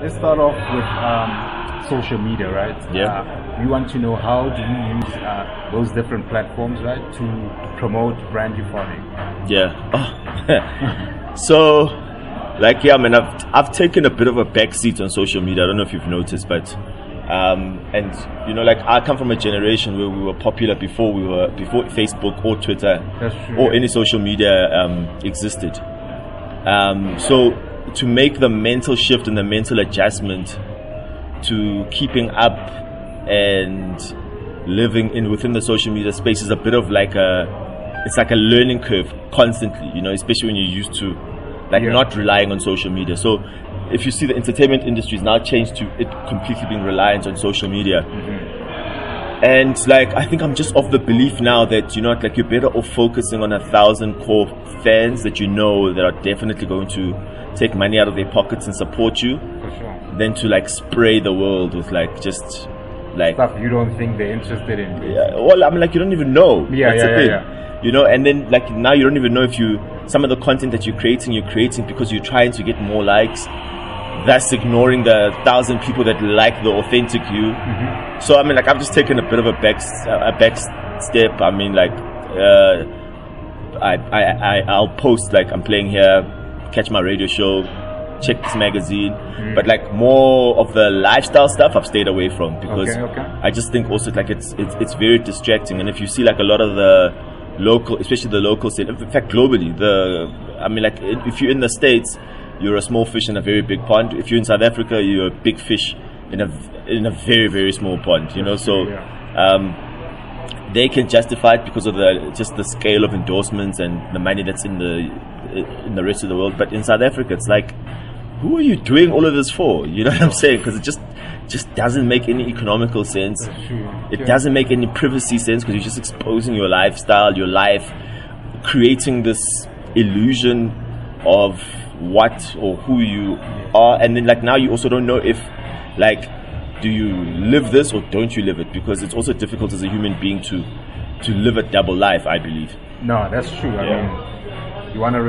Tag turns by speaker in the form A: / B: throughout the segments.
A: Let's start off with social media, right?
B: Yeah.
A: We want to know, how do you use those different platforms, right, to promote brand Euphonik?
B: Yeah. Oh. So, like, yeah, I mean, I've taken a bit of a backseat on social media. I don't know if you've noticed, but and you know, like, I come from a generation where we were popular before Facebook or Twitter or any social media existed. So to make the mental shift and the mental adjustment to keeping up and living within the social media space is a bit of like it's like a learning curve constantly, you know, especially when you're used to not relying on social media. So if you see, the entertainment industry has now changed to it completely being reliant on social media. And like, I think I'm just of the belief now that, you know, like, you're better off focusing on 1,000 core fans that you know that are definitely going to take money out of their pockets and support you, than to like spray the world with like just like
A: stuff you don't think they're interested in.
B: Yeah, well, I mean, like, you don't even know. You know, and then like now you don't even know if some of the content that you're creating because you're trying to get more likes, thus ignoring the 1,000 people that like the authentic you. So I mean, like, I've just taken a bit of a back step. I mean, like, I'll post like I'm playing here, catch my radio show, check this magazine, but like more of the lifestyle stuff I've stayed away from, because I just think also like it's very distracting. And if you see like a lot of the local, especially the local scene, in fact globally, I mean, like, if you're in the States, you're a small fish in a very big pond. If you're in South Africa, you're a big fish in a very, very small pond, you know. So they can justify it because of the scale of endorsements and the money that's in the rest of the world. But in South Africa, it's like, who are you doing all of this for? You know what I'm saying? Because it just doesn't make any economical sense. It doesn't make any privacy sense, because you're just exposing your lifestyle, your life, creating this illusion of what or who you are. And then like, now you also don't know if, like, do you live this or don't you live it? Because it's also difficult as a human being to live a double life, I believe.
A: No, that's true. I mean, you want a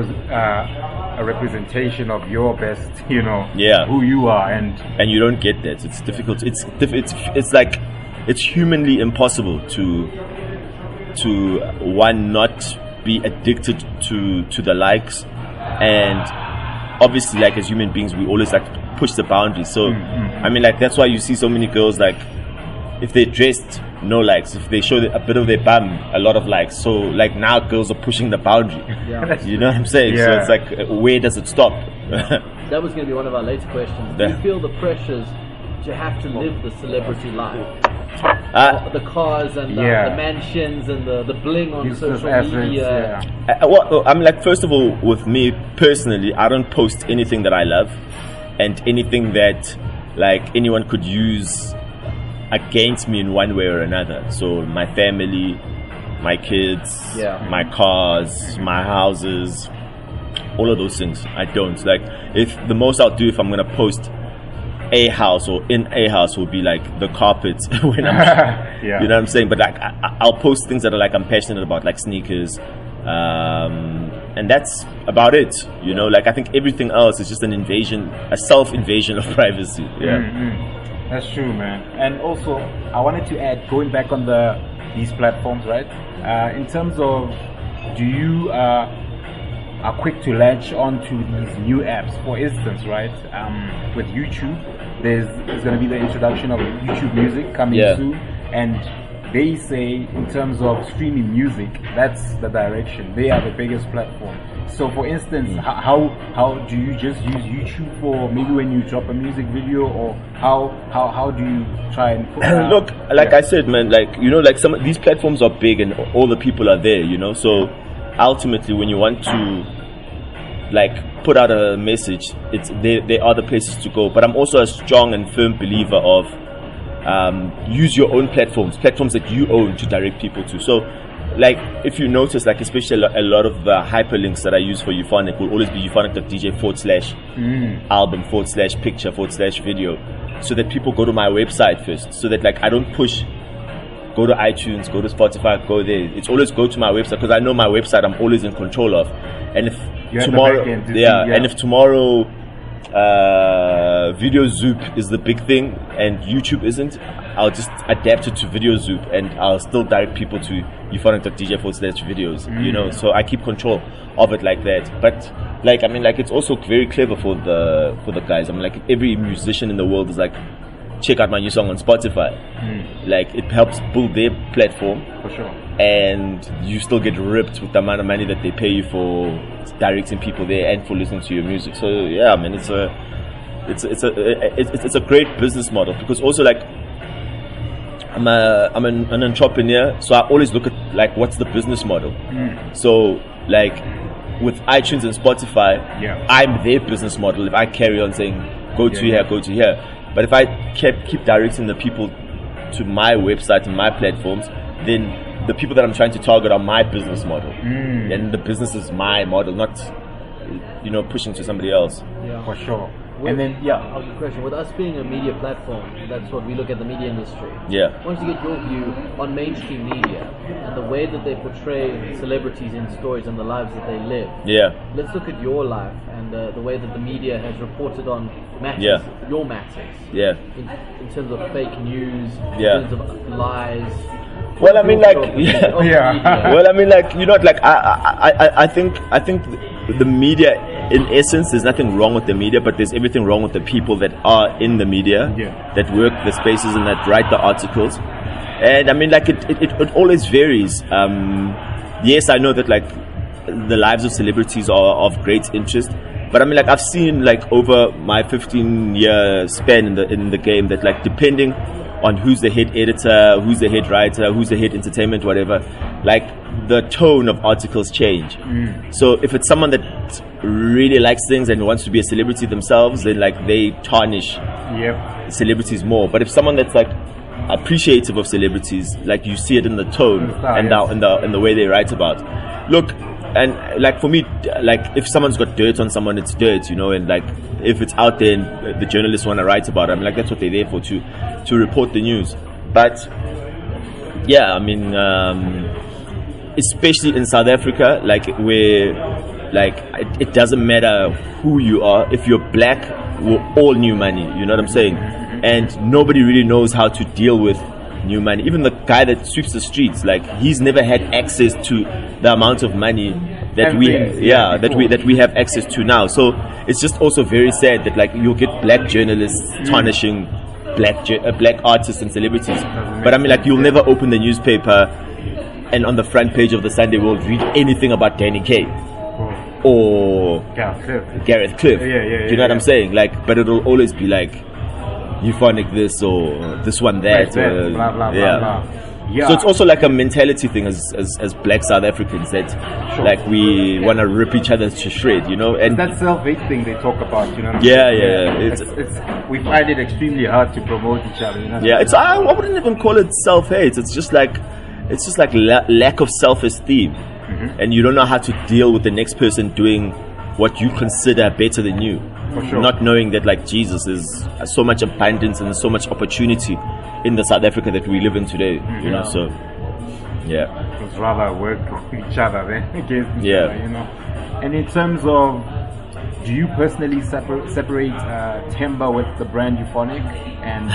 A: representation of your best, you know, who you are, and you don't get that. It's difficult. It's like, it's humanly impossible to one, not be addicted to the likes. And obviously, like, as human beings, we always like to push the boundaries. So I mean, like, that's why you see so many girls, like, if they're dressed, no likes. If they show a bit of their bum, a lot of likes. So like, now girls are pushing the boundary. You know what I'm saying? So it's like, where does it stop?
C: That was going to be one of our later questions. Do you feel the pressures to have to live the celebrity life? The cars and the mansions and the bling on social media.
B: Well, I'm like, first of all, with me personally, I don't post anything that I love and anything that like anyone could use against me in one way or another. So my family, my kids, my cars, my houses, all of those things, I don't. Like, if the most I'll do if I'm gonna post a house or in a house will be like the carpets when I'm you know what I'm saying. But like, I'll post things that are like I'm passionate about, like sneakers, and that's about it, you know. Like, I think everything else is just a self-invasion of privacy.
A: That's true, man. And also, I wanted to add, going back on these platforms, right? In terms of, do you are quick to latch onto these new apps? For instance, right, with YouTube, there's going to be the introduction of YouTube Music coming soon, and they say, in terms of streaming music, that's the direction. They are the biggest platform. So for instance, how do you just use YouTube for maybe when you drop a music video, or how do you try and put
B: look, like I said, man, like, you know, like, some of these platforms are big and all the people are there, you know. So ultimately, when you want to like put out a message, they are the places to go. But I'm also a strong and firm believer of use your own platforms that you own to direct people to. So like, if you notice, like, especially a lot of the hyperlinks that I use for Euphonik will always be euphonik.dj/album/picture/video, so that people go to my website first, so that like I don't push go to iTunes, go to Spotify, go there. It's always go to my website, because I know my website I'm always in control of. And if tomorrow, and if tomorrow Video Zoop is the big thing and YouTube isn't, I'll just adapt it to Video Zoop and I'll still direct people to euphonik.dj/videos, you know, so I keep control of it like that. But like, I mean, like, it's also very clever for the guys. I mean, like, every musician in the world is like, check out my new song on Spotify. Like, it helps build their platform.
A: For sure.
B: And you still get ripped with the amount of money that they pay you for directing people there and for listening to your music. So yeah, I mean, it's a great business model, because also, like, I'm an entrepreneur, so I always look at, like, what's the business model. So, like, with iTunes and Spotify, I'm their business model. If I carry on saying go to here, go to here, but if I keep directing the people to my website and my platforms, then the people that I'm trying to target are my business model, and the business is my model, not, you know, pushing to somebody else.
C: Yeah.
A: For sure.
C: And then, question. With us being a media platform, that's what we look at the media industry.
B: Yeah.
C: I wanted to get your view on mainstream media and the way that they portray celebrities in stories and the lives that they live.
B: Yeah.
C: Let's look at your life and the way that the media has reported on matters, your matters.
B: Yeah.
C: In terms of fake news, in terms of lies.
B: Well, I mean, like, well, I mean, like, you know, like, I think the media, in essence, there's nothing wrong with the media, but there's everything wrong with the people that are in the media, that work the spaces and that write the articles. And I mean, like, it always varies. Yes, I know that, like, the lives of celebrities are of great interest, but I mean, like, I've seen, like, over my 15-year span in the game, that, like, depending on who's the head editor, who's the head writer, who's the head entertainment, whatever, like, the tone of articles change. So if it's someone that really likes things and wants to be a celebrity themselves, then, like, they tarnish celebrities more. But if someone that's, like, appreciative of celebrities, like, you see it in the tone and in the way they write about. Look, and, like, for me, like, if someone's got dirt on someone, it's dirt, you know, and, like, if it's out there and the journalists want to write about it, I mean, like, that's what they're there for, to report the news. But yeah, I mean, especially in South Africa, like, where, like, it doesn't matter who you are. If you're black, we're all new money, you know what I'm saying? And nobody really knows how to deal with new money. Even the guy that sweeps the streets, like, he's never had access to the amount of money that we have access to now. So it's just also very sad that, like, you'll get black journalists tarnishing black artists and celebrities. But I mean, like, you'll never open the newspaper and on the front page of the Sunday World read anything about Danny Kaye or Gareth Cliff. Do you know what I'm saying? Like, but it'll always be like Euphonik this or this one that.
A: Blah, blah, blah.
B: So it's also like a mentality thing as black South Africans, that like we want to rip each other to shred, you know. And
A: that self-hate thing they talk about, you know.
B: It's
A: we find it extremely hard to promote each other, you know.
B: Yeah, I wouldn't even call it self-hate. It's just like lack of self-esteem, and you don't know how to deal with the next person doing what you consider better than you.
A: For sure.
B: Not knowing that, like, Jesus, there's so much abundance and so much opportunity in the South Africa that we live in today, you know. So
A: it's rather work with each other than against each other, you know. And in terms of, do you personally separate Temba with the brand Euphonik? And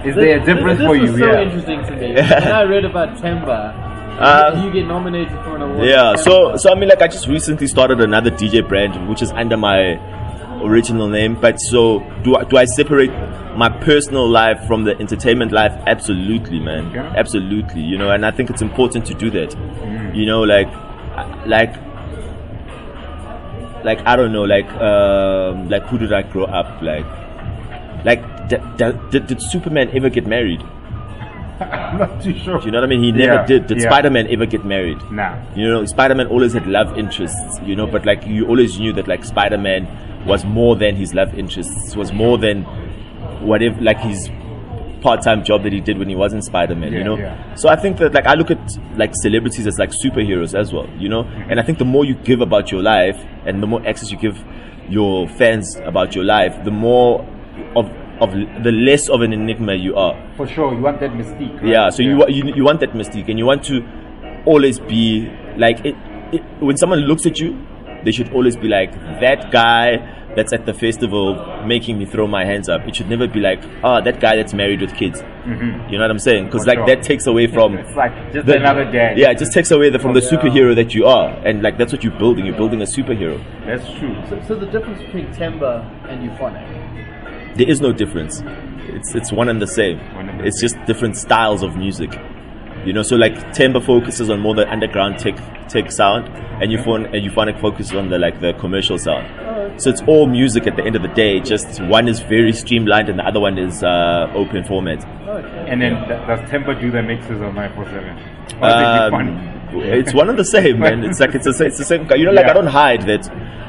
A: is there a difference for you?
C: This was so interesting to me. When I read about Temba, you get nominated for an award.
B: Yeah, so I mean, like, I just recently started another DJ brand, which is under my original name. But so do I separate my personal life from the entertainment life? Absolutely, man. Absolutely, you know. And I think it's important to do that. You know, like I don't know, like who did I grow up like did Superman ever get married?
A: I'm not too sure.
B: Do you know what I mean? He never did. Did Spider-Man ever get married?
A: Nah.
B: You know, Spider-Man always had love interests, you know, but, like, you always knew that, like, Spider-Man was more than his love interests, was more than whatever, like, his part-time job that he did when he wasn't Spider-Man, you know. So I think that, like, I look at, like, celebrities as, like, superheroes as well, you know. And I think the more you give about your life and the more access you give your fans about your life, the more of the less of an enigma you are.
A: For sure, you want that mystique, right?
B: Yeah, so you want that mystique, and you want to always be like when someone looks at you, they should always be like, that guy that's at the festival making me throw my hands up. It should never be like, that guy that's married with kids. You know what I'm saying? Because like that takes away from
A: it's like just another day.
B: Yeah, it just takes away from the superhero that you are, and like that's what you're building. You're building a superhero.
A: That's true.
C: So the difference between Temba and Euphonik?
B: There is no difference. It's one and the same. It's just different styles of music. You know, so like Temba focuses on more the underground tech sound, and Euphonik focuses on the commercial sound. So it's all music at the end of the day. Just one is very streamlined and the other one is open format.
A: And then does Temba do the mixes on 947?
B: It's one and the same, man. It's like it's the same. You know, like I don't hide that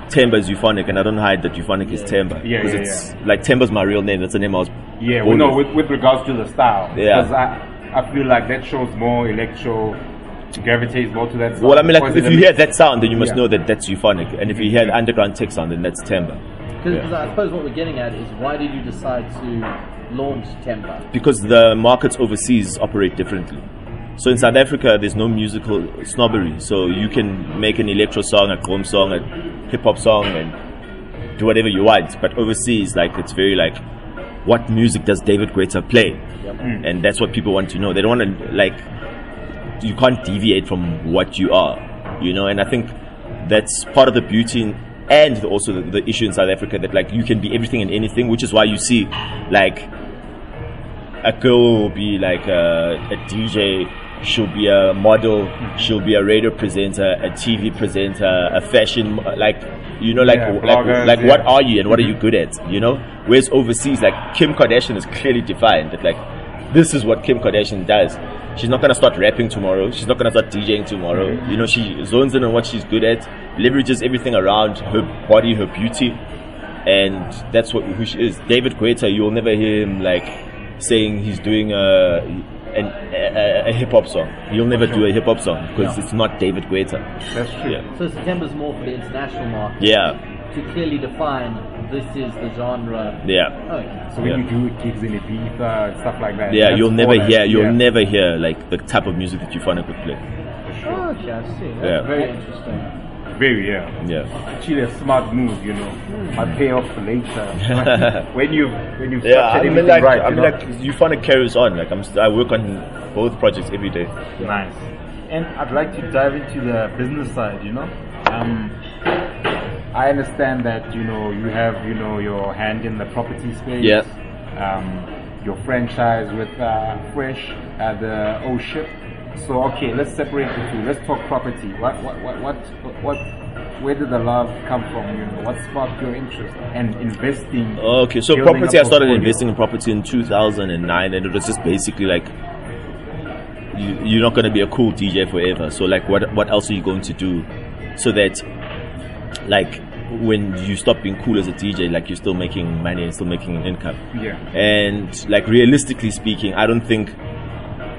B: Temba is Euphonik, and I don't hide that Euphonik is Temba. Because it's like Temba's my real name. That's the name I was.
A: Yeah, well, no, with regards to the style. Yeah. Because I feel like that shows more electro, gravitates more to that sound.
B: Well, I mean, like, if you hear that sound, then you must know that that's Euphonik. And if you hear the underground tech sound, then that's Temba.
C: Because I suppose what we're getting at is, why did you decide to launch Temba?
B: Because the markets overseas operate differently. So in South Africa, there's no musical snobbery. So you can make an electro song, a gqom song, a hip-hop song, and do whatever you want. But overseas, like, it's very like, what music does David Guetta play? And that's what people want to know. They don't want to, like, you can't deviate from what you are, you know. And I think that's part of the beauty and also the issue in South Africa, that like you can be everything and anything, which is why you see like a girl will be like a DJ, she'll be a model, she'll be a radio presenter, a TV presenter, a fashion, like, you know, like bloggers, what are you and what are you good at, you know? Whereas overseas, like Kim Kardashian is clearly defined that like this is what Kim Kardashian does. She's not gonna start rapping tomorrow. She's not gonna start DJing tomorrow. You know, she zones in on what she's good at, leverages everything around her body, her beauty, and that's who she is. David Guetta, you'll never hear him like saying he's doing a hip hop song. You'll never do a hip hop song because it's not David Guetta.
A: That's true.
B: Yeah.
C: So September's more for the international market.
B: Yeah.
C: To clearly define this is the genre.
B: Yeah.
C: Okay.
A: So when you do gigs in Ibiza and stuff like that.
B: Yeah, you'll never hear like the type of music that Euphonik would play.
C: Oh, okay, I see. That's very interesting.
A: Very, actually a smart move, you know. Might pay off later. when you structured everything right.
B: I mean, like Euphonik carries on. Like I work on both projects every day.
A: Nice. And I'd like to dive into the business side, you know. I understand that, you know, you have, you know, your hand in the property space.
B: Yeah.
A: Your franchise with Fresh at the O Ship. So okay, let's separate the two. Let's talk property. Where did the love come from? You know, what sparked your interest and investing?
B: Okay, so property. I started investing in property in 2009, and it was just basically like, you're not going to be a cool DJ forever. So like, what else are you going to do so that like when you stop being cool as a DJ, like you're still making money and still making an income?
A: Yeah.
B: And like realistically speaking, I don't think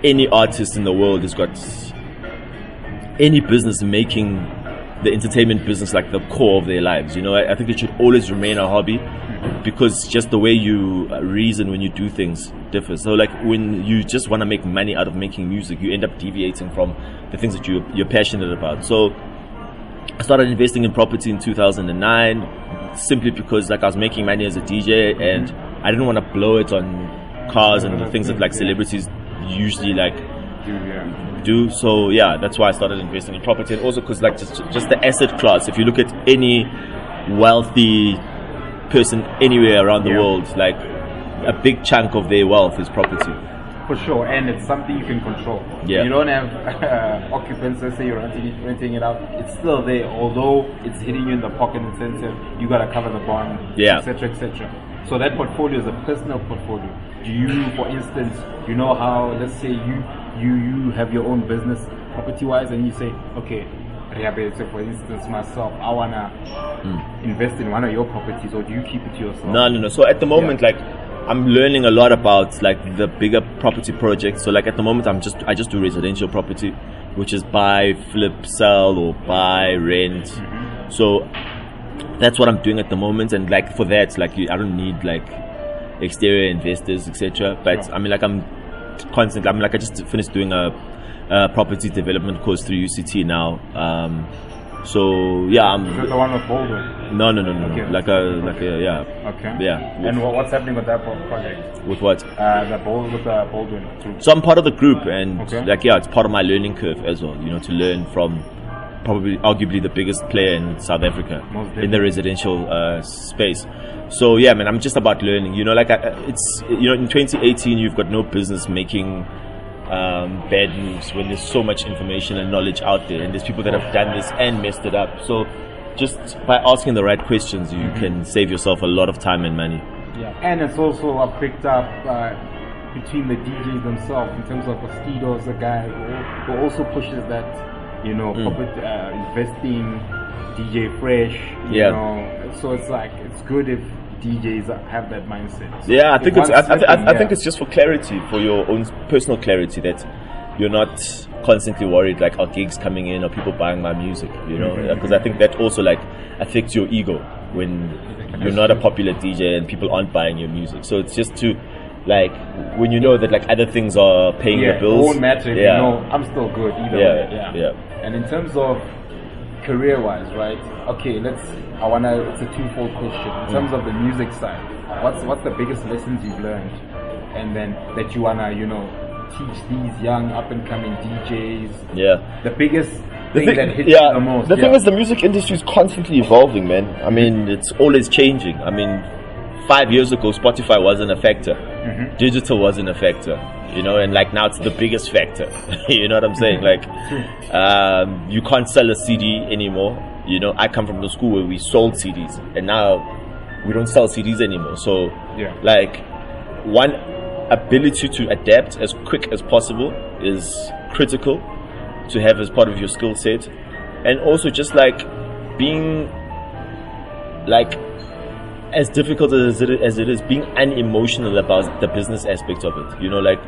B: any artist in the world has got any business making the entertainment business like the core of their lives. You know, I think it should always remain a hobby, because just the way you reason when you do things differs. So like when you just want to make money out of making music, you end up deviating from the things that you're passionate about. So I started investing in property in 2009 simply because like I was making money as a DJ and I didn't want to blow it on cars and the things that like celebrities usually like do. So yeah, that's why I started investing in property. And also because like just the asset class, if you look at any wealthy person anywhere around the world, like a big chunk of their wealth is property.
A: For sure, and it's something you can control.
B: Yeah.
A: You don't have occupants, let's say you're renting it out, it's still there, although it's hitting you in the pocket in the sense that you got to cover the bond, etc., etc. So that portfolio is a personal portfolio. Do you, for instance, you know how, let's say you have your own business property-wise and you say, okay, for instance, myself, I want to invest in one of your properties, or do you keep it to yourself?
B: No. So at the moment, like, I'm learning a lot about like the bigger property projects. So like at the moment, I just do residential property, which is buy, flip, sell, or buy, rent. So that's what I'm doing at the moment. And like for that, like I don't need like exterior investors, etc. But I mean, like I'm constantly. I mean, like I just finished doing a property development course through UCT now. So yeah,
A: Is it the one with Baldwin?
B: No.
A: Okay.
B: Like a yeah.
A: Okay.
B: Yeah.
A: And what's happening with that project?
B: With what?
A: With the Baldwin group.
B: So I'm part of the group, and
A: okay.
B: like yeah, it's part of my learning curve as well. You know, to learn from probably arguably the biggest player in South Africa in the residential space. So yeah, man, I'm just about learning. You know, like it's in 2018, you've got no business making bad moves when there's so much information and knowledge out there, and there's people that have done this and messed it up. So just by asking the right questions, you can save yourself a lot of time and money.
A: Yeah, and it's also picked up between the DJs themselves in terms of Bastido's a guy who also pushes that, investing, DJ Fresh, you know. So it's like it's good if DJs have that mindset. So
B: yeah, I think I think it's just for clarity, for your own personal clarity, that you're not constantly worried like, are gigs coming in or people buying my music, you know, because I think that also like affects your ego when you're not a popular DJ and people aren't buying your music. So it's just to like, when you know that like other things are paying your bills,
A: it won't matter if you know I'm still good either way.
B: Yeah.
A: And in terms of career wise, right? Okay, it's a twofold question. In terms of the music side, what's the biggest lessons you've learned, and then that you wanna, teach these young up and coming DJs?
B: Yeah.
A: The biggest thing that hits you the most.
B: The thing is, the music industry is constantly evolving, man. I mean, it's always changing. I mean, 5 years ago, Spotify wasn't a factor. Digital wasn't a factor. And like now it's the biggest factor. You know what I'm saying? Like, you can't sell a CD anymore. I come from the school where we sold CDs, and now we don't sell CDs anymore. So, like, one, ability to adapt as quick as possible is critical to have as part of your skill set, and also just like being like, as difficult as it is, being unemotional about the business aspect of it, like,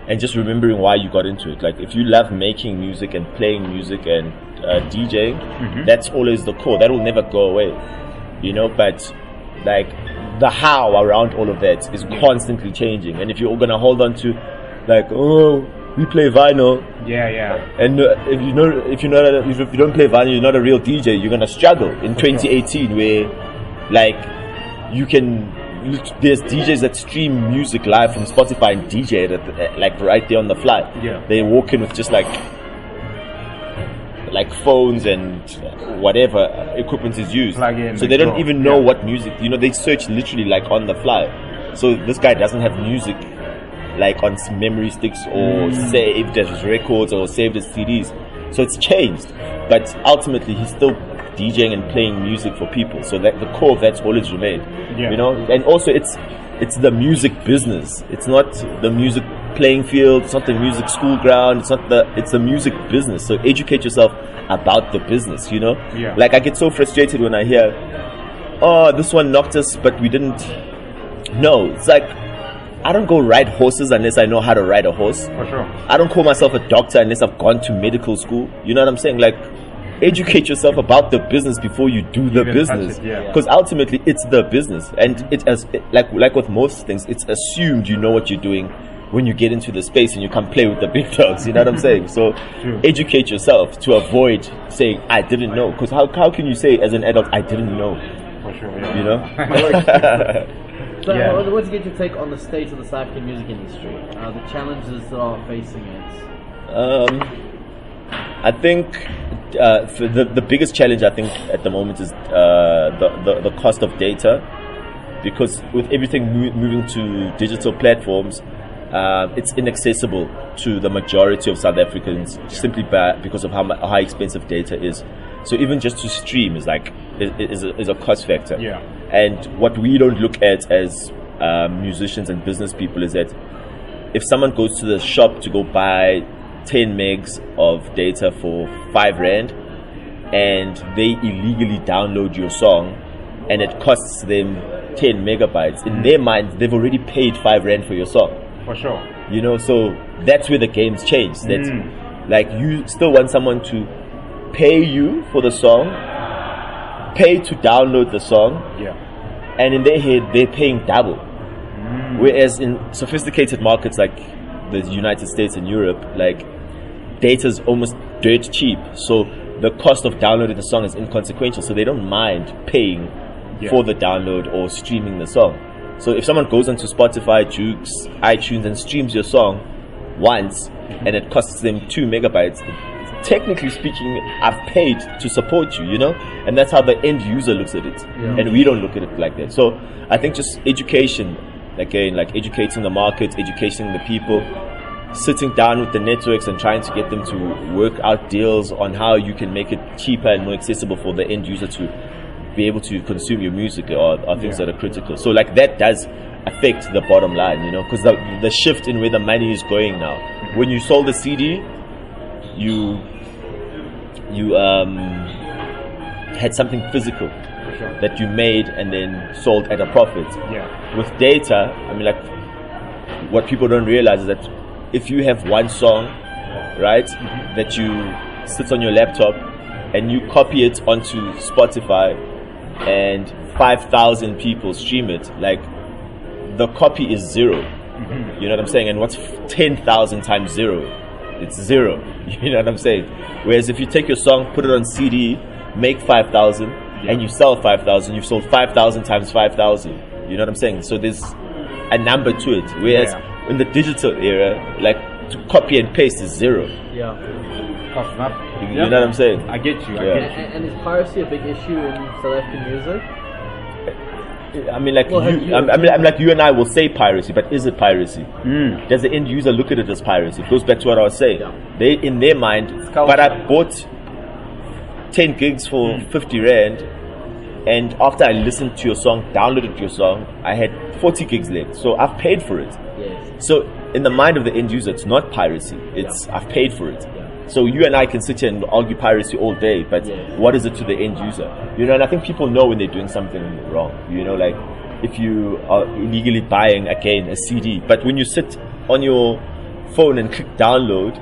B: and just remembering why you got into it. Like, if you love making music and playing music and DJing, that's always the core. That will never go away, but like the how around all of that is constantly changing. And if you're gonna hold on to like, oh, we play vinyl, and if you don't play vinyl, you're not a real DJ, you're gonna struggle in 2018, where like there's DJs that stream music live from Spotify and DJ it like right there on the fly. They walk in with just like phones and whatever equipment is used, so they don't even know what music, they search literally like on the fly. So this guy doesn't have music like on memory sticks or saved as records or saved as CDs. So it's changed, but ultimately he's still DJing and playing music for people. So that the core of that's always remained. And also it's the music business. It's not the music playing field. It's not the music school ground. It's the music business. So educate yourself about the business. Like, I get so frustrated when I hear, oh, this one knocked us, but we didn't. No, it's like, I don't go ride horses unless I know how to ride a horse.
A: For sure.
B: I don't call myself a doctor unless I've gone to medical school. You know what I'm saying? Like, educate yourself about the business before you do the business, because ultimately it's the business, and like with most things, it's assumed you know what you're doing when you get into the space and you come play with the big dogs. You know what I'm saying? So educate yourself to avoid saying I didn't know, because how can you say as an adult I didn't know?
A: For sure,
C: So I want to get your take on the state of the South African music industry, the challenges that are facing it.
B: I think the biggest challenge, I think, at the moment is the cost of data, because with everything moving to digital platforms, it's inaccessible to the majority of South Africans simply because of how expensive data is. So even just to stream is a cost factor. And what we don't look at as musicians and business people is that if someone goes to the shop to go buy 10 megs of data for 5 rand and they illegally download your song and it costs them 10 megabytes, in their mind they've already paid 5 rand for your song.
A: For sure.
B: So that's where the game's changed. That like, you still want someone to pay you for the song, pay to download the song, and in their head they're paying double. Whereas in sophisticated markets like the United States and Europe, like, data's almost dirt cheap. So the cost of downloading the song is inconsequential, so they don't mind paying for the download or streaming the song. So if someone goes onto Spotify, Jukes, iTunes and streams your song once and it costs them 2 megabytes, technically speaking, I've paid to support you, you know? And that's how the end user looks at it. And we don't look at it like that. So I think just education, again, like educating the market, educating the people, sitting down with the networks and trying to get them to work out deals on how you can make it cheaper and more accessible for the end user to be able to consume your music are things that are critical. So like that does affect the bottom line, you know, because the shift in where the money is going now. When you sold a CD, you had something physical that you made and then sold at a profit. With data, I mean, like, what people don't realize is that if you have one song, right, that you sits on your laptop and you copy it onto Spotify and 5,000 people stream it, like, the copy is zero. You know what I'm saying? And what's 10,000 times zero? It's zero. You know what I'm saying? Whereas if you take your song, put it on CD, make 5,000, and you sell 5,000, you've sold 5,000 times 5,000. You know what I'm saying? So there's a number to it. Whereas in the digital era, like, to copy and paste is zero.
A: Cost nothing.
B: You know what I'm saying?
A: I get you.
C: And is piracy a big issue in South African music?
B: I mean, like, I'm like, you and I will say piracy, but is it piracy? Does the end user look at it as piracy? It goes back to what I was saying. They, in their mind, but I bought 10 gigs for 50 Rand, and after I listened to your song, downloaded your song, I had 40 gigs left. So I've paid for it. So in the mind of the end user, it's not piracy. It's I've paid for it. So you and I can sit here and argue piracy all day, but what is it to the end user? You know, and I think people know when they're doing something wrong. You know, like, if you are illegally buying, again, a CD, but when you sit on your phone and click download,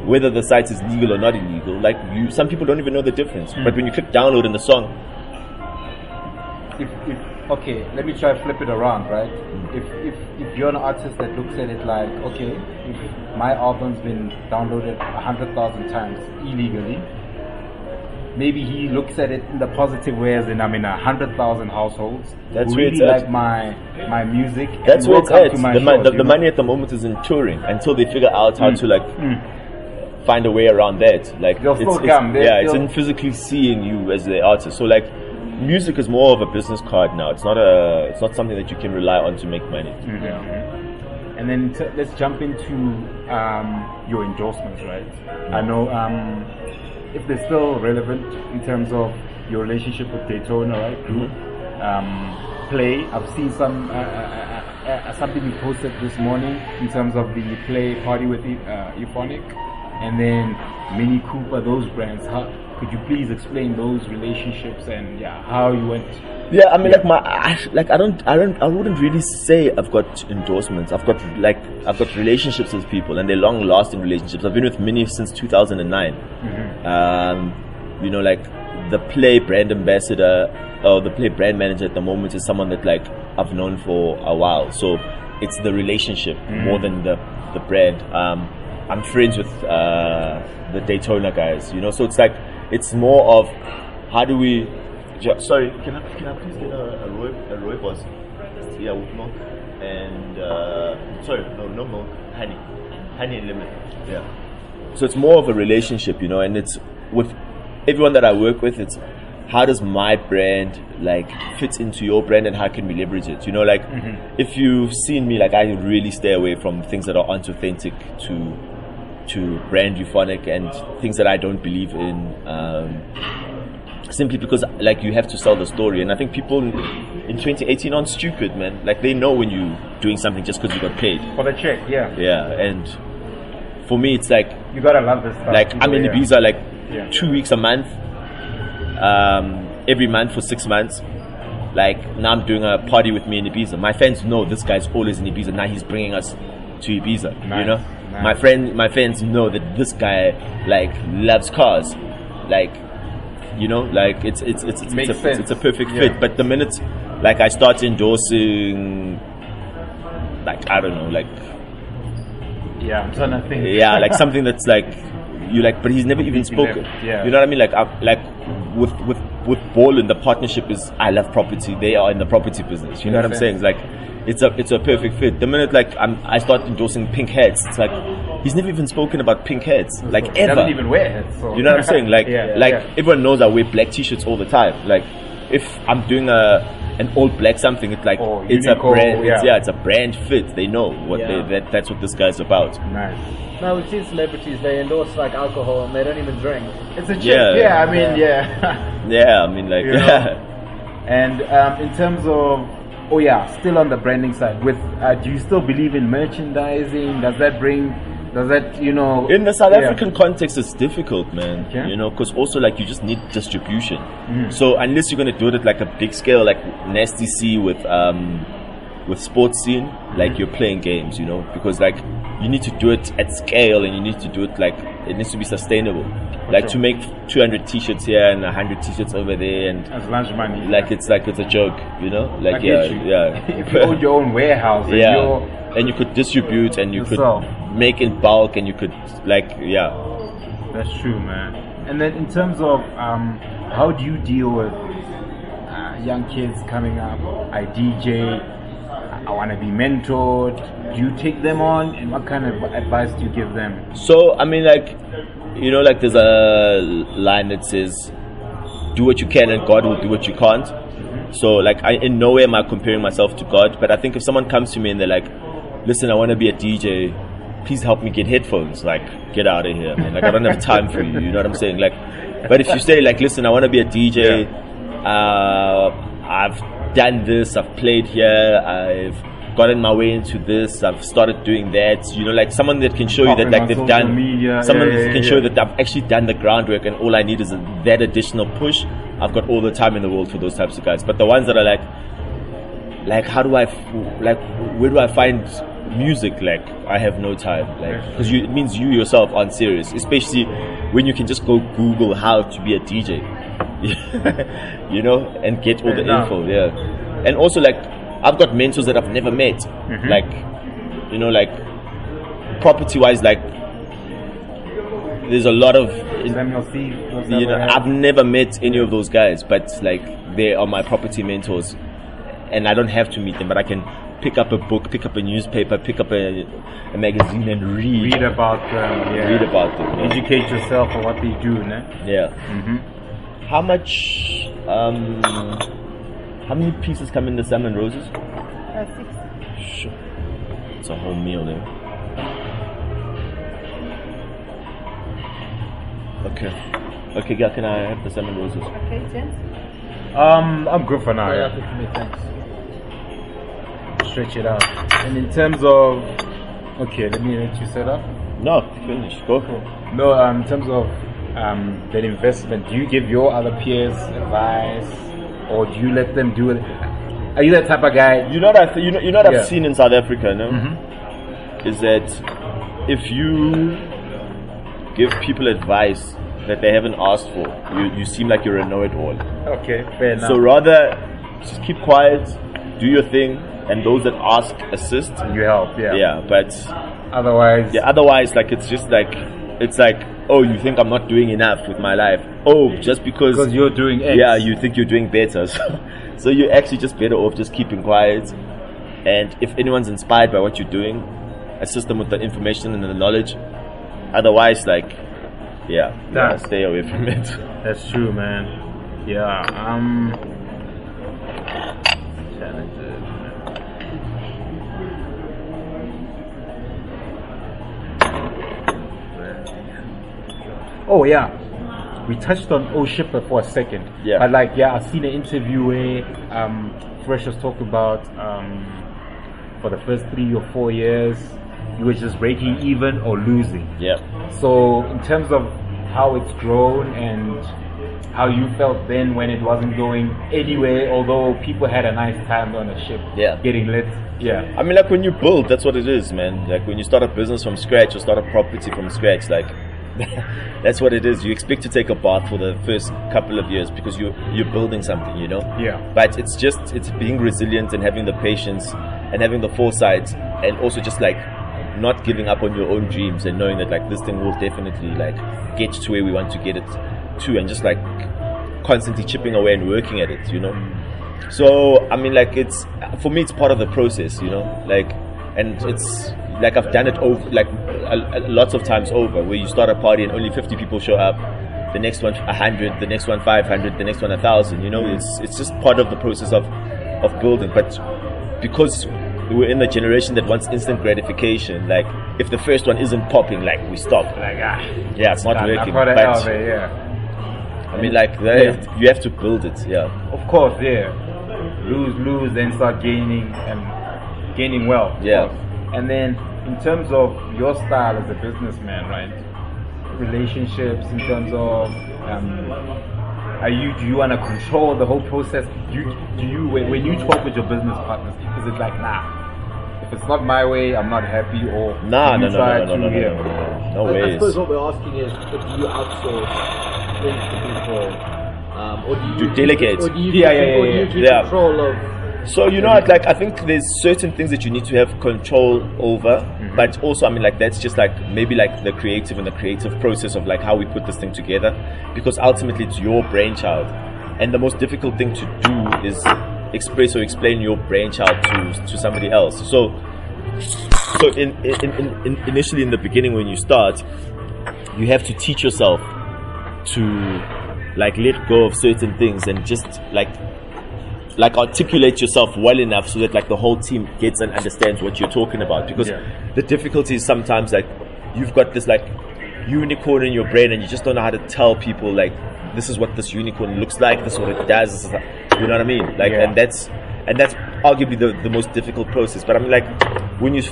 B: whether the site is legal or not illegal, like, some people don't even know the difference. But when you click download in the song,
A: okay, let me try to flip it around, right? If you're an artist that looks at it like, okay, if my album's been downloaded 100,000 times illegally, maybe he looks at it in the positive way, as in I'm in 100,000 households.
B: That's
A: who really like my music.
B: That's where it's at. The money at the moment is in touring until they figure out how to, like, find a way around that. Like, it's in physically seeing you as the artist. So, like, music is more of a business card now. It's not something that you can rely on to make money.
A: And then let's jump into your endorsements, right? I know if they're still relevant in terms of your relationship with Daytona, right? Play. I've seen something you posted this morning in terms of the Play party with Euphonik, and then Mini Cooper. Those brands. Could you please explain those relationships and how you went?
B: I mean, I wouldn't really say I've got endorsements. I've got relationships with people, and they're long-lasting relationships. I've been with Mini since 2009. You know, like, the Play brand ambassador or the Play brand manager at the moment is someone that, like, I've known for a while. So it's the relationship more than the brand. I'm friends with the Daytona guys, you know. So it's like, it's more of how do we. Sorry, can I please get a rooibos? Yeah, with milk and sorry, no milk, honey and lemon. Yeah. So it's more of a relationship, you know, and it's with everyone that I work with. It's how does my brand, like, fit into your brand, and how can we leverage it? You know, like, if you've seen me, like, I really stay away from things that are authentic to brand Euphonik and things that I don't believe in, simply because, like, you have to sell the story. And I think people in 2018 aren't stupid, man. Like, they know when you're doing something just because you got paid
A: for the check.
B: And for me, it's like,
A: you gotta love this stuff.
B: Like, I'm in Ibiza, like, 2 weeks a month, every month for 6 months. Like, now I'm doing a party with me in Ibiza. My fans know this guy's always in Ibiza. Now he's bringing us to Ibiza. You know, my fans know that this guy, like, loves cars. Like, you know, like, it's a perfect fit. But the minute, like, I start endorsing, like, I don't know, like,
A: I'm trying to think.
B: Like, something that's, like, you like, but he's never even spoken. You know what I mean? Like with Ballin, the partnership is I love property. They are in the property business. You know what I'm saying? It's like it's a perfect fit. The minute like I start endorsing pink hats, it's like he's never even spoken about pink hats, like ever. He
A: doesn't even wear hats. So.
B: You know what I'm saying? Like everyone knows I wear black t-shirts all the time. Like if I'm doing an all black something, it's like it's a brand. It's a brand fit. They know what that's what this guy's about.
A: Nice.
C: Now we've seen celebrities, they endorse like alcohol and they don't even drink.
A: It's a chick. I mean,
B: I mean, like,
A: And in terms of, still on the branding side, with do you still believe in merchandising? Does that, you know?
B: In the South African context, it's difficult, man. You know, because also like you just need distribution. So unless you're gonna do it at like a big scale, like Nasty C with sports scene, like you're playing games, you know, because like you need to do it at scale and you need to do it like it needs to be sustainable. Like to make 200 t-shirts here and 100 t-shirts over there, and
A: that's lunch money.
B: Like it's a joke, you know. Like
A: if you own your own warehouse,
B: and you could distribute and you could make in bulk and you could
A: That's true, man. And then in terms of how do you deal with young kids coming up? I DJ. I want to be mentored. Do you take them on, and what kind of advice do you give them?
B: So I mean, like, you know, like there's a line that says, "Do what you can, and God will do what you can't." So like, in no way am I comparing myself to God, but I think if someone comes to me and they're like, "Listen, I want to be a DJ. Please help me get headphones." Like, get out of here, man. Like, I don't have time for you. You know what I'm saying? Like, but if you say like, "Listen, I want to be a DJ. I've done this, I've played here, I've gotten my way into this, I've started doing that," you know, like someone that can show you that like they've done someone that can show you that I've actually done the groundwork and all I need is that additional push. I've got all the time in the world for those types of guys. But the ones that are like how do I where do I find music? Like, I have no time, like, because it means you yourself aren't serious, especially when you can just go Google how to be a DJ. You know, and get all the info. And also like I've got mentors that I've never met, like, you know, like property wise, like there's a lot of, you know, I've never met any of those guys, but like they are my property mentors, and I don't have to meet them, but I can pick up a book, pick up a newspaper, pick up a magazine and read
A: about them.
B: Read about them.
A: Educate yourself on what they do, né?
B: How much? How many pieces come in the salmon roses?
D: 6.
B: Sure. It's a whole meal there. Okay, girl, can I have the salmon roses?
D: Okay, gents.
A: I'm good for now.
C: Thanks.
A: Stretch it out. And in terms of, let me let you set up.
B: No, finish. Go.
A: No, in terms of that investment, do you give your other peers advice, or do you let them do it? Are you that type of guy?
B: You know that you know what I've seen in South Africa, no? Is that if you give people advice that they haven't asked for, you seem like you're a know-it-all.
A: Okay, fair enough.
B: So rather, just keep quiet, do your thing, and those that ask, assist.
A: And you help,
B: but
A: otherwise,
B: like it's just like oh, you think I'm not doing enough with my life? Oh, just because
A: you're doing X.
B: Yeah, you think you're doing better. So you're actually just better off just keeping quiet. And if anyone's inspired by what you're doing, assist them with the information and the knowledge. Otherwise, like, stay away from it.
A: That's true, man. We touched on Shipper for a second. But I've seen an interview where Fresh was talking about for the first 3 or 4 years you were just breaking even or losing. So in terms of how it's grown and how you felt then when it wasn't going anywhere, although people had a nice time on the ship, getting lit.
B: I mean, like when you build, that's what it is, man. Like when you start a business from scratch or start a property from scratch, like that's what it is. You expect to take a bath for the first couple of years because you're building something, you know. But it's being resilient and having the patience and having the foresight, and also just like not giving up on your own dreams and knowing that like this thing will definitely like get to where we want to get it to, and just like constantly chipping away and working at it, you know. So I mean, like, it's, for me, it's part of the process, you know, like, and it's like I've done it over like lots of times over, where you start a party and only 50 people show up, the next one 100, the next one 500, the next one 1,000, you know. It's just part of the process of building. But because we're in a generation that wants instant gratification, like if the first one isn't popping, like we stop, like yeah, it's not working. But I mean, like, you have to build it, yeah.
A: Of course, yeah. Lose, then start gaining wealth.
B: Yeah.
A: And then in terms of your style as a businessman, right? Relationships, in terms of do you want to control the whole process? Do you when you talk with your business partners, is it like, nah, if it's not my way, I'm not happy, or
B: no way.
C: I suppose what we're asking is, do you outsource things to people, or do you
B: delegate?
C: Or do you keep control of?
B: So, you know, like, I think there's certain things that you need to have control over, but also, I mean, like, that's just like maybe like the creative process of like how we put this thing together, because ultimately it's your brainchild, and the most difficult thing to do is express or explain your brainchild to somebody else. So initially in the beginning, when you start, you have to teach yourself to like let go of certain things and just like articulate yourself well enough so that like the whole team gets and understands what you're talking about. Because the difficulty is sometimes like you've got this like unicorn in your brain and you just don't know how to tell people like, this is what this unicorn looks like, this is what it does, this is, you know what I mean? Like, and that's arguably the most difficult process. But I mean, like, when you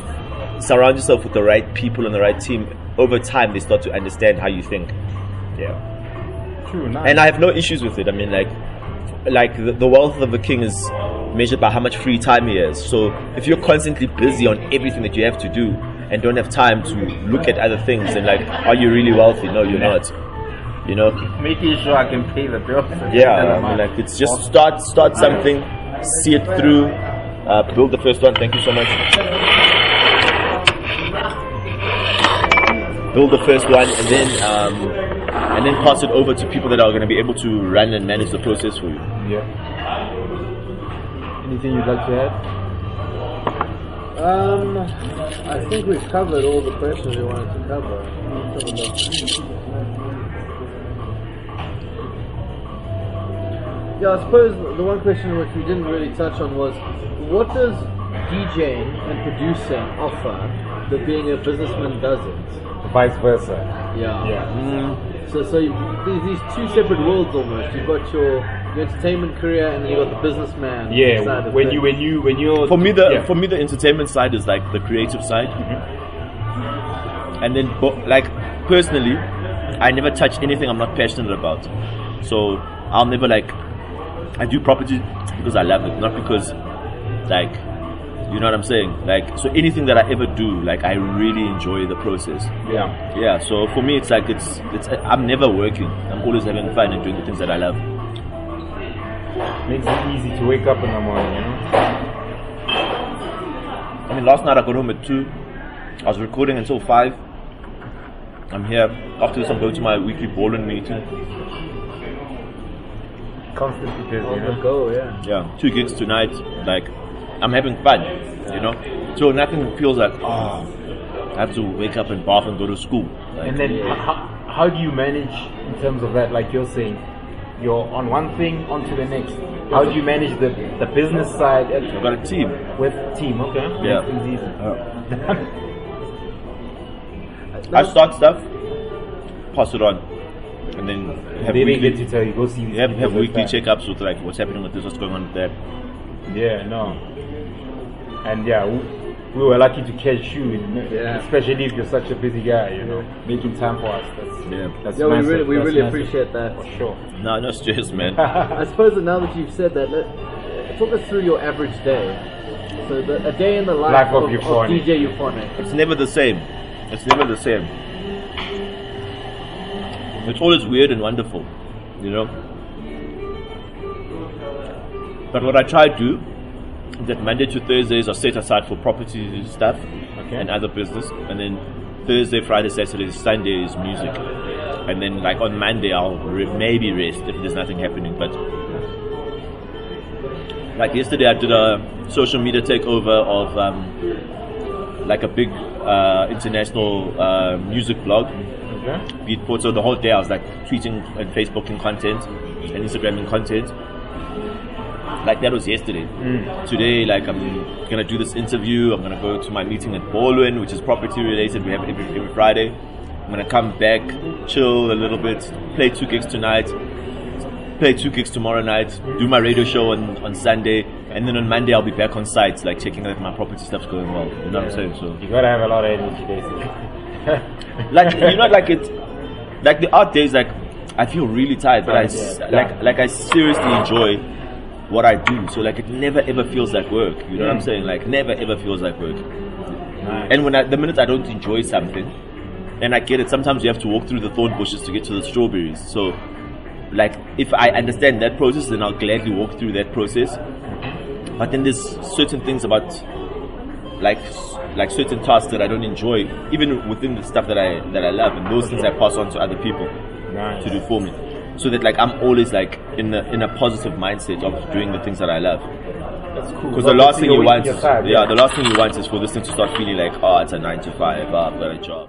B: surround yourself with the right people and the right team, over time they start to understand how you think. Yeah.
A: True. Nice.
B: And I have no issues with it. I mean, like the wealth of a king is measured by how much free time he has. So if you're constantly busy on everything that you have to do and don't have time to look at other things, then like, are you really wealthy? No, you're not. You know,
A: making sure I can pay the bills.
B: Yeah, I mean, like, it's just start something, see it through, build the first one. Thank you so much. Build the first one, and then pass it over to people that are going to be able to run and manage the process for you.
A: Yeah. Anything you'd like to add?
C: I think we've covered all the questions we wanted to cover. Yeah, I suppose the one question which we didn't really touch on was, what does DJing and producing offer that being a businessman doesn't?
A: Vice versa.
C: Yeah. So these two separate worlds almost. You've got your entertainment career and then you've got the businessman.
A: Yeah. When you're
B: for me the entertainment side is like the creative side, and then like personally, I never touch anything I'm not passionate about. So I'll never I do property because I love it, not because like, you know what I'm saying? Like, so anything that I ever do, like, I really enjoy the process. Yeah. So for me, it's like it's I'm never working. I'm always having fun and doing the things that I love.
A: Makes it easy to wake up in the morning, you know.
B: I mean, last night I got home at 2. I was recording until 5. I'm here. After this, I'm going to my weekly bowling meeting.
A: Constantly busy,
C: on the go,
B: yeah. 2 gigs tonight. Like, I'm having fun, you know. So nothing feels like, I have to wake up and bath and go to school. Like,
A: and then how do you manage in terms of that? Like you're saying, you're on one thing onto the next. How do you manage the business side?
B: I've got a team.
A: With team, okay.
B: Yeah.
A: I
B: start stuff, pass it on, and then have
A: they get to tell you, go see.
B: Have weekly checkups with like what's happening with this, what's going on with that.
A: Yeah, no. And yeah, we were lucky to catch you, especially if you're such a busy guy, you know, making time for us. That's massive.
C: we really appreciate that.
A: For sure.
B: No stress, man.
C: I suppose that now that you've said that, talk us through your average day. So a day in the life of DJ Euphonik.
B: It's never the same. It's always weird and wonderful, you know. But what I try to do that Monday to Thursdays are set aside for property stuff and other business, and then Thursday, Friday, Saturday, Sunday is music, and then like on Monday I'll maybe rest if there's nothing happening. But like yesterday I did a social media takeover of like a big international music blog, Beatport. So the whole day I was like tweeting and Facebooking content and Instagramming content. Like that was yesterday. Today, like I'm gonna do this interview. I'm gonna go to my meeting at Baldwin, which is property related. We have it every Friday. I'm gonna come back, chill a little bit, play 2 gigs tonight, play 2 gigs tomorrow night, do my radio show on Sunday, and then on Monday I'll be back on site, like checking that my property stuff's going well. You know what I'm saying? So
A: you gotta have a lot of energy, basically.
B: like you know, like it, like the odd days, like I feel really tired, but I seriously enjoy what I do, so like it never ever feels like work. You know what I'm saying? Like never ever feels like work. And when the minute I don't enjoy something, and I get it, sometimes you have to walk through the thorn bushes to get to the strawberries. So like if I understand that process, then I'll gladly walk through that process. But then there's certain things about like certain tasks that I don't enjoy, even within the stuff that I love, and those things I pass on to other people to do for me. So that like I'm always like in a positive mindset of doing the things that I love.
A: That's cool.
B: Because the last thing you want is the last thing you want is for this thing to start feeling like, oh, it's a 9 to 5, I've got a job.